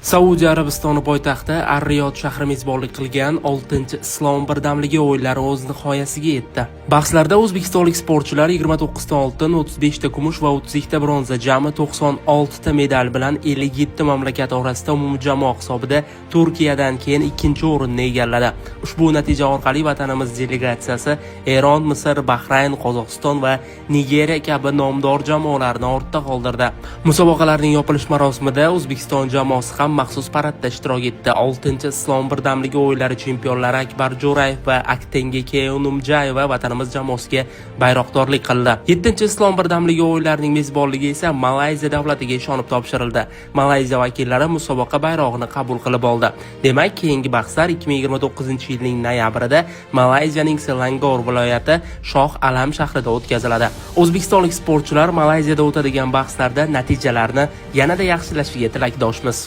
Saudiya Arabistoni poytaxti Ar-Riyod shahri mezbonlik qilgan 6-chi Islom birdamligi o'yinlari o'z nihoyasiga yetdi. Bahslarda o'zbekistonlik sportchilar 29 ta oltin, 35 ta kumush va 32 ta bronza, jami 96 ta medal bilan 57 mamlakat orasida umumjamoa hisobida Turkiyadan keyin ikkinchi o'rinni egalladi. Ushbu natija orqali vatanimiz delegatsiyasi Eron, Misr, Bahrayn, Qozog'iston va Nigeriya kabi nomdor jamoalarni ortda qoldirdi. Musobaqalarning yopilish marosimida O'zbekiston jamoasi ham maxsus paradda ishtirok etdi. 6-chi Islom birdamligi o'yinlari chempionlari Akbar Jo'rayev va Aktengi Keunumjayeva vatanimiz jamoasiga bayroqdorlik qildi. 7-chi Islom birdamligi o'yinlarining mezbonligi esa Malayziya davlatiga ishonib topshirildi. Malayziya vakillari musobaqa bayrog'ini qabul qilib oldi. Demak, keyingi bahslar 2029-yilning noyabrida Malayziyaning Selangor viloyati Shoh Alam shahrida o'tkaziladi. O'zbekistonlik sportchilar Malayziyada o'tadigan bahslarda natijalarni yanada yaxshilashiga tilakdoshmiz.